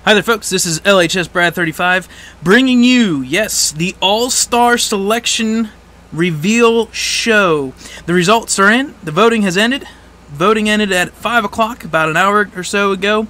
Hi there folks, this is LHS Brad 35 bringing you, yes, the All-Star Selection Reveal Show. The results are in, the voting has ended. Voting ended at 5 o'clock, about an hour or so ago,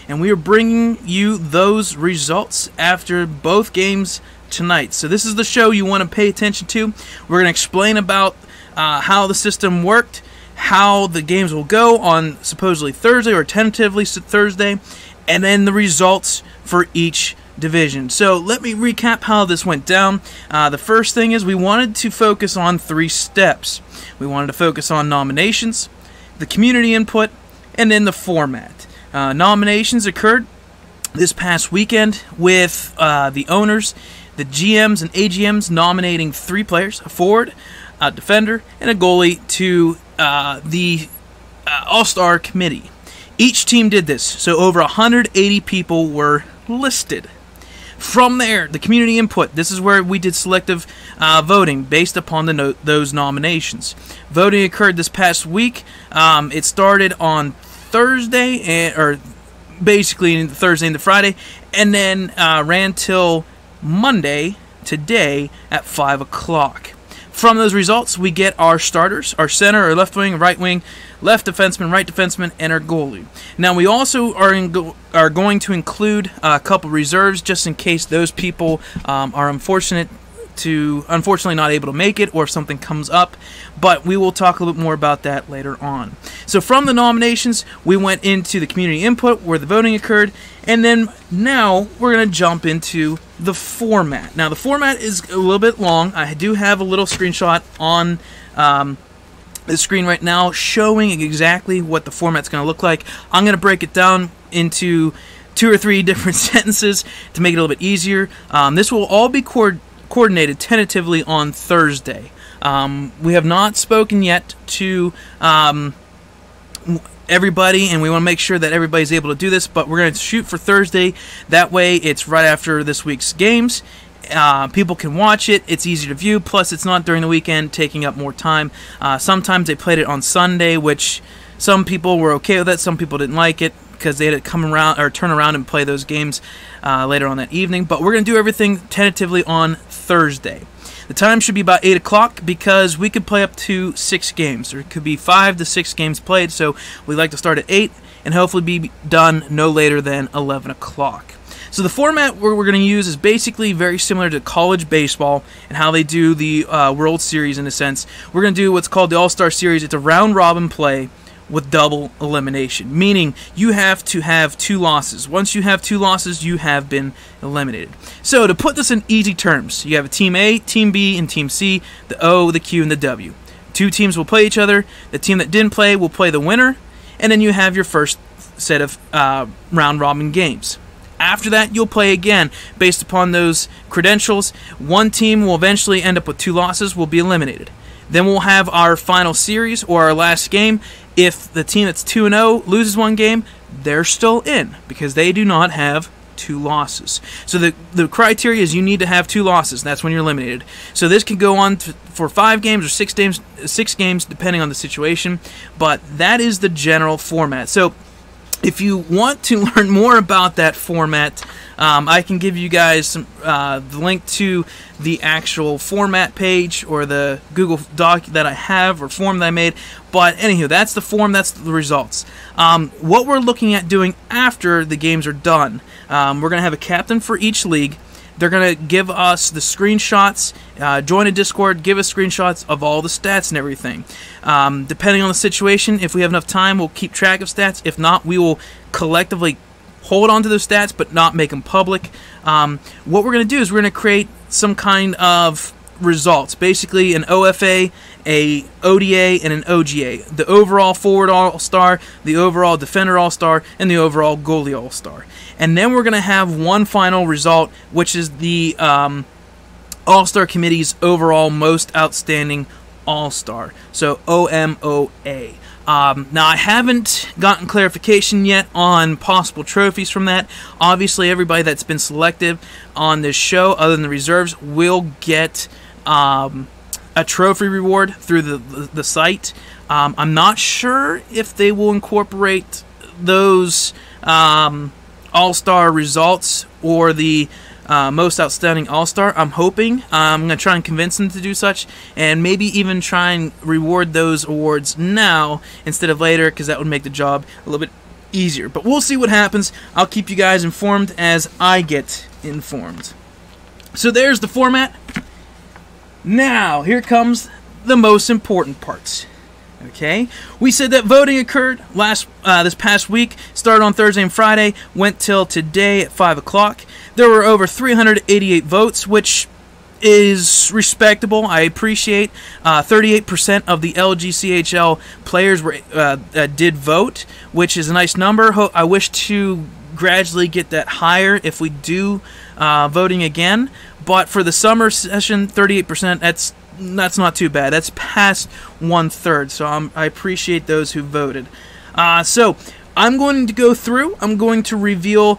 and we are bringing you those results after both games tonight. So this is the show you want to pay attention to. We're going to explain about how the system worked, how the games will go on supposedly Thursday or tentatively Thursday, and then the results for each division. So let me recap how this went down. The first thing is we wanted to focus on 3 steps. We wanted to focus on nominations, the community input, and then the format. Nominations occurred this past weekend with the owners, the GMs and AGMs nominating 3 players, a forward, a defender, and a goalie to the All-Star Committee. Each team did this, so over 180 people were listed. From there, the community input, this is where we did selective voting based upon those nominations. Voting occurred this past week. It started on Thursday, or basically Thursday into Friday, and then ran till Monday, today, at 5 o'clock. From those results, we get our starters, our center, our left wing, right wing, left defenseman, right defenseman, and our goalie. Now, we also are going to include a couple reserves just in case those people are unfortunately not able to make it or if something comes up, but we will talk a little bit more about that later on. So from the nominations, we went into the community input where the voting occurred, and then now we're going to jump into the format. Now the format is a little bit long. I do have a little screenshot on the screen right now showing exactly what the format's going to look like. I'm going to break it down into 2 or 3 different sentences to make it a little bit easier. This will all be coordinated tentatively on Thursday. We have not spoken yet to everybody, and we want to make sure that everybody's able to do this, but we're going to shoot for Thursday. That way it's right after this week's games. People can watch it, it's easy to view, plus it's not during the weekend taking up more time. Sometimes they played it on Sunday, which some people were okay with it, some people didn't like it because they had to come around or turn around and play those games later on that evening. But we're going to do everything tentatively on Thursday. The time should be about 8 o'clock because we could play up to 6 games. Or it could be 5 to 6 games played, so we like to start at 8 and hopefully be done no later than 11 o'clock. So the format we're going to use is basically very similar to college baseball and how they do the World Series in a sense. We're going to do what's called the All-Star Series. It's a round-robin play with double elimination, meaning you have to have 2 losses. Once you have 2 losses, you have been eliminated. So to put this in easy terms, you have a Team A, Team B, and Team C, the O, the Q, and the W. 2 teams will play each other. The team that didn't play will play the winner, and then you have your first set of round-robin games. After that, you'll play again based upon those credentials. One team will eventually end up with 2 losses, will be eliminated. Then we'll have our final series or our last game. If the team that's 2-0 loses 1 game, they're still in because they do not have 2 losses. So the criteria is you need to have 2 losses. That's when you're eliminated. So this can go on for 5 games or 6 games depending on the situation, but that is the general format. So if you want to learn more about that format, I can give you guys some, the link to the actual format page or the Google Doc that I have or form that I made. But anywho, that's the form, that's the results. What we're looking at doing after the games are done, we're going to have a captain for each league. They're going to give us the screenshots, join a Discord, give us screenshots of all the stats and everything. Depending on the situation, if we have enough time, we'll keep track of stats. If not, we will collectively hold on to those stats but not make them public. What we're going to do is we're going to create some kind of results, basically an OFA, a ODA, and an OGA. The overall forward all-star, the overall defender all-star, and the overall goalie all-star. And then we're going to have one final result, which is the All-Star Committee's overall most outstanding all-star. So OMOA. Now, I haven't gotten clarification yet on possible trophies from that. Obviously, everybody that's been selected on this show, other than the reserves, will get a trophy reward through the site. I'm not sure if they will incorporate those all-star results or the most outstanding all-star. I'm hoping. I'm going to try and convince them to do such, and maybe even try and reward those awards now instead of later, because that would make the job a little bit easier. But we'll see what happens. I'll keep you guys informed as I get informed. So there's the format. Now, here comes the most important parts. Okay, we said that voting occurred this past week, started on Thursday and Friday, went till today at 5 o'clock. There were over 388 votes, which is respectable. I appreciate 38% of the LGCHL players did vote, which is a nice number. I wish to gradually get that higher if we do voting again. But for the summer session, 38%, that's not too bad. That's past 1/3, so I appreciate those who voted. So I'm going to go through. I'm going to reveal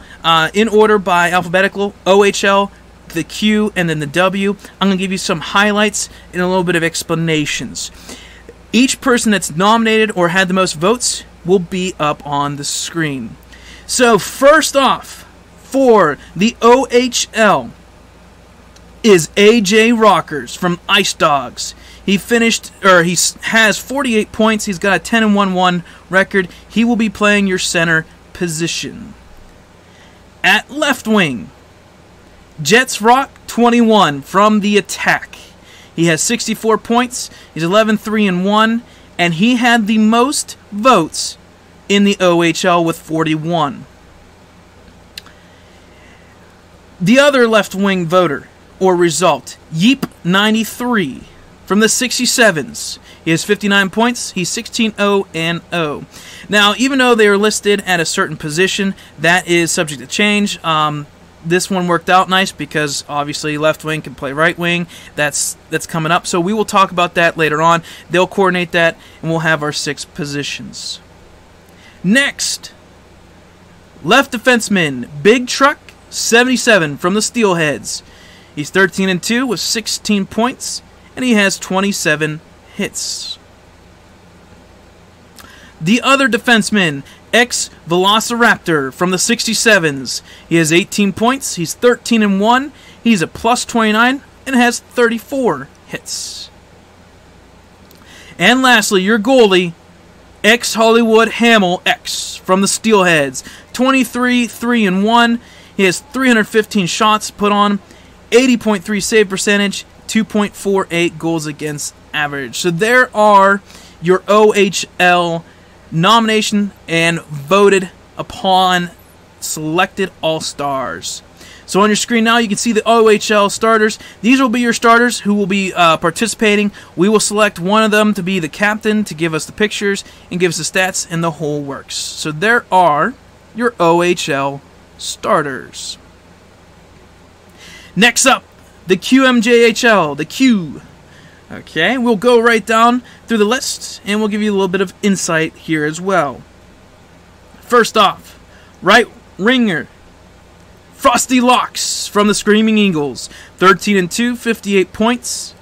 in order by alphabetical, OHL, the Q, and then the W. I'm going to give you some highlights and a little bit of explanations. Each person that's nominated or had the most votes will be up on the screen. So first off, for the OHL, is AJ Rockers from Ice Dogs. He has 48 points. He's got a 10-1-1 record. He will be playing your center position. At left wing, Jets Rock 21 from the Attack. He has 64 points. He's 11-3-1, and he had the most votes in the OHL with 41. The other left wing voter or result, Yeep 93 from the 67s. He has 59 points. He's 16-0-0. Now, even though they are listed at a certain position, that is subject to change. This one worked out nice because obviously left wing can play right wing. That's coming up. So we will talk about that later on. They'll coordinate that, and we'll have our 6 positions. Next, left defenseman, Big Truck 77 from the Steelheads. He's 13-2 with 16 points, and he has 27 hits. The other defenseman, ex-Velociraptor from the 67s. He has 18 points, he's 13-1, he's a +29, and has 34 hits. And lastly, your goalie, ex-Hollywood Hamill X from the Steelheads. 23-3-1, he has 315 shots put on, 80.3 save percentage, 2.48 goals against average. So there are your OHL nomination and voted upon selected All-Stars. So on your screen now you can see the OHL starters. These will be your starters who will be participating. We will select one of them to be the captain to give us the pictures and give us the stats, and the whole works. So there are your OHL starters. Next up, the QMJHL, the Q. Okay, we'll go right down through the list, and we'll give you a little bit of insight here as well. First off, right winger, Frosty Locks from the Screaming Eagles. 13-2, 58 points.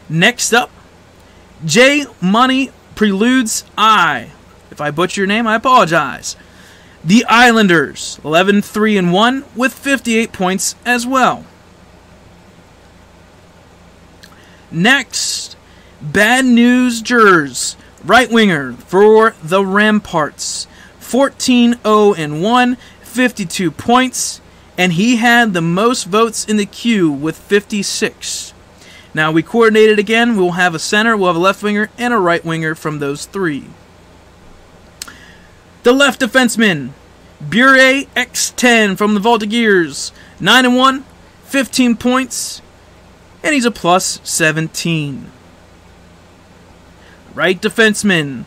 Next up, J Money Preludes I. If I butcher your name, I apologize. The Islanders, 11-3-1 with 58 points as well. Next, Bad News Jers, right winger for the Ramparts, 14-0-1, 52 points, and he had the most votes in the queue with 56. Now we coordinated again. We'll have a center, we'll have a left winger, and a right winger from those 3. The left defenseman, Bure X10 from the Voltigeurs, 9-1, 15 points, and he's a +17. Right defenseman,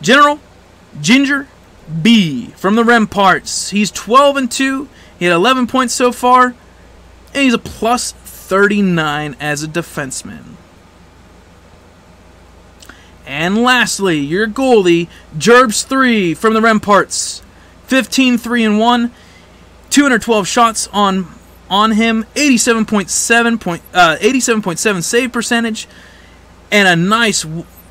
General Ginger B from the Ramparts. He's 12-2. He had 11 points so far, and he's a +39 as a defenseman. And lastly, your goalie, Gerbs 3 from the Ramparts. 15-3-1, 212 shots on him, 87.7 save percentage, and a nice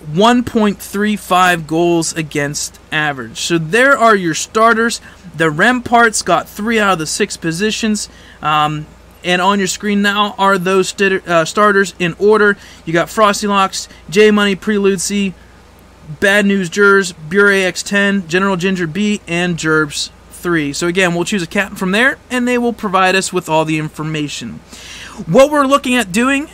1.35 goals against average. So there are your starters. The Remparts got 3 out of the 6 positions. And on your screen now are those starters in order. You got Frosty Locks, J Money, Prelude C, Bad News Jers, Bure X10, General Ginger B, and Gerbs 3. So again, we'll choose a captain from there, and they will provide us with all the information. What we're looking at doing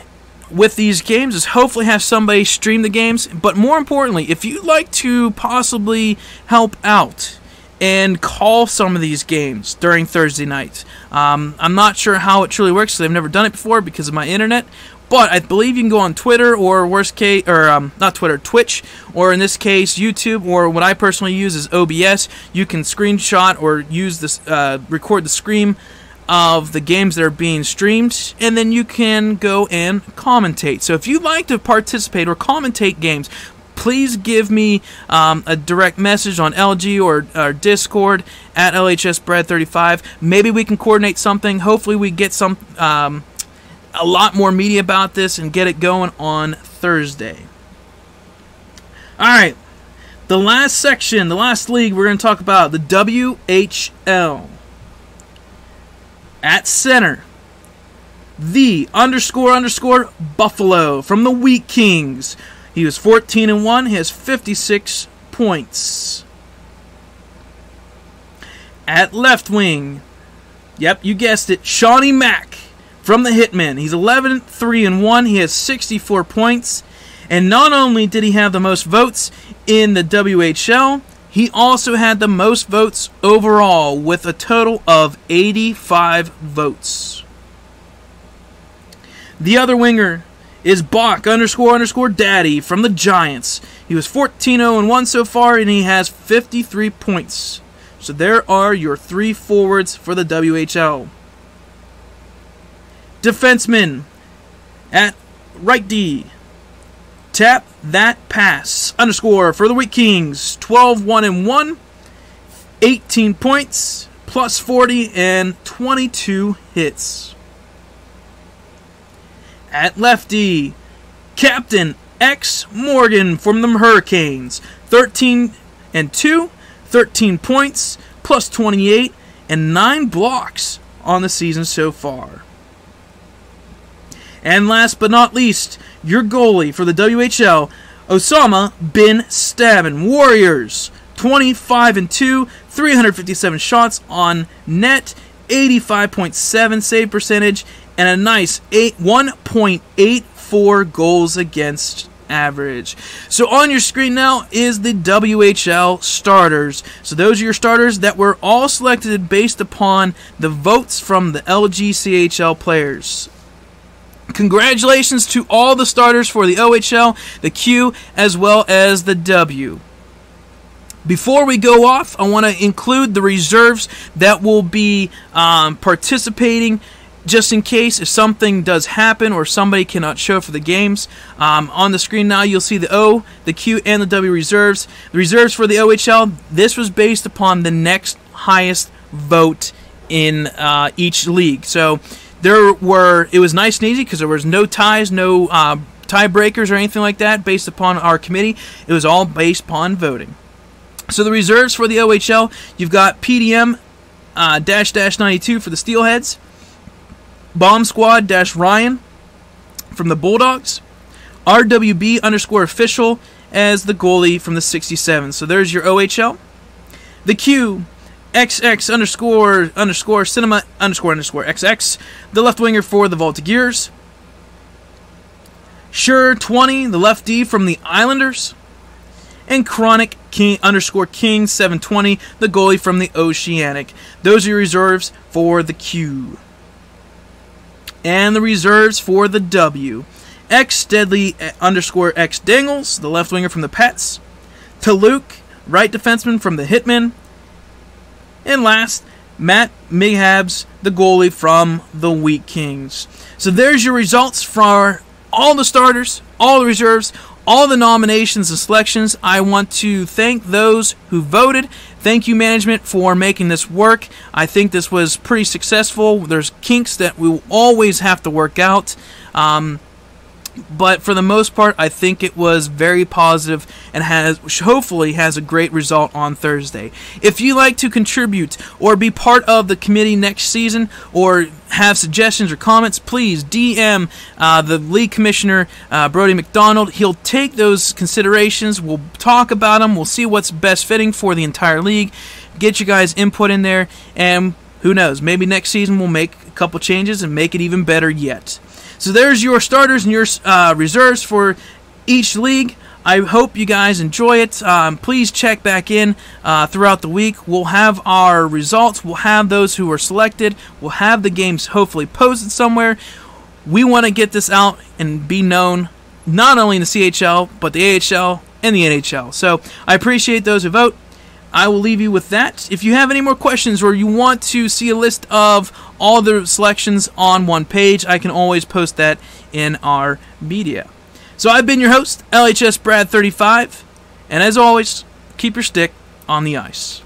with these games is hopefully have somebody stream the games, but more importantly, if you'd like to possibly help out and call some of these games during Thursday nights. I'm not sure how it truly works because I've never done it before because of my internet, but I believe you can go on Twitter or worst case, or not Twitter, Twitch, or in this case YouTube, or what I personally use is OBS. You can screenshot or use this, record the screen of the games that are being streamed, and then you can go and commentate. So if you'd like to participate or commentate games, please give me a direct message on LG or Discord at LHSBread35. Maybe we can coordinate something. Hopefully we get some a lot more media about this and get it going on Thursday. Alright, the last section, the last league we're going to talk about, the WHL. At center, the __ Buffalo from the Wheat Kings. He was 14-1. He has 56 points. At left wing, yep, you guessed it, Shawnee Mack from the Hitmen. He's 11-3-1. He has 64 points. And not only did he have the most votes in the WHL, he also had the most votes overall with a total of 85 votes. The other winger is Bach __ Daddy from the Giants. He was 14-0-1 so far, and he has 53 points. So there are your 3 forwards for the WHL. Defenseman at right D. Tap That Pass _ for the Wheat Kings. 12-1-1, 18 points, plus 40, and 22 hits. At lefty, Captain X Morgan from the Hurricanes. 13-2, 13 points, plus 28, and 9 blocks on the season so far. And last but not least, your goalie for the WHL, Osama bin Stabin. Warriors, 25-2, 357 shots on net, 85.7 save percentage, and a nice 1.84 goals against average. So on your screen now is the WHL starters. So those are your starters that were all selected based upon the votes from the LGCHL players. Congratulations to all the starters for the OHL, the Q, as well as the W. Before we go off, I want to include the reserves that will be participating just in case if something does happen or somebody cannot show for the games. On the screen now you'll see the O, the Q, and the W reserves. The reserves for the OHL, this was based upon the next highest vote in each league. So it was nice and easy because there was no ties, no tiebreakers or anything like that based upon our committee. It was all based upon voting. So the reserves for the OHL, you've got PDM --92 for the Steelheads, Bomb Squad Ryan from the Bulldogs, RWB _official as the goalie from the 67. So there's your OHL. The Q, XX __ cinema _ XX, the left winger for the Voltigeurs. Sure 20, the left D from the Islanders. And Chronic King _King 720, the goalie from the Oceanic. Those are your reserves for the Q. And the reserves for the W. X Deadly _ X Dangles, the left winger from the Pets. Taluk, right defenseman from the Hitmen. And last, Matt Mihabs, the goalie from the Wheat Kings. So there's your results for all the starters, all the reserves, all the nominations and selections. I want to thank those who voted. Thank you, management, for making this work. I think this was pretty successful. There's kinks that we will always have to work out. But for the most part, I think it was very positive and hopefully has a great result on Thursday. If you like to contribute or be part of the committee next season or have suggestions or comments, please DM the league commissioner, Brody McDonald. He'll take those considerations. We'll talk about them. We'll see what's best fitting for the entire league. Get you guys input in there, and who knows, maybe next season we'll make a couple changes and make it even better yet. So there's your starters and your reserves for each league. I hope you guys enjoy it. Please check back in throughout the week. We'll have our results. We'll have those who are selected. We'll have the games hopefully posted somewhere. We want to get this out and be known not only in the CHL, but the AHL and the NHL. So I appreciate those who vote. I will leave you with that. If you have any more questions or you want to see a list of all the selections on one page, I can always post that in our media. So I've been your host, LHS Brad 35, and as always, keep your stick on the ice.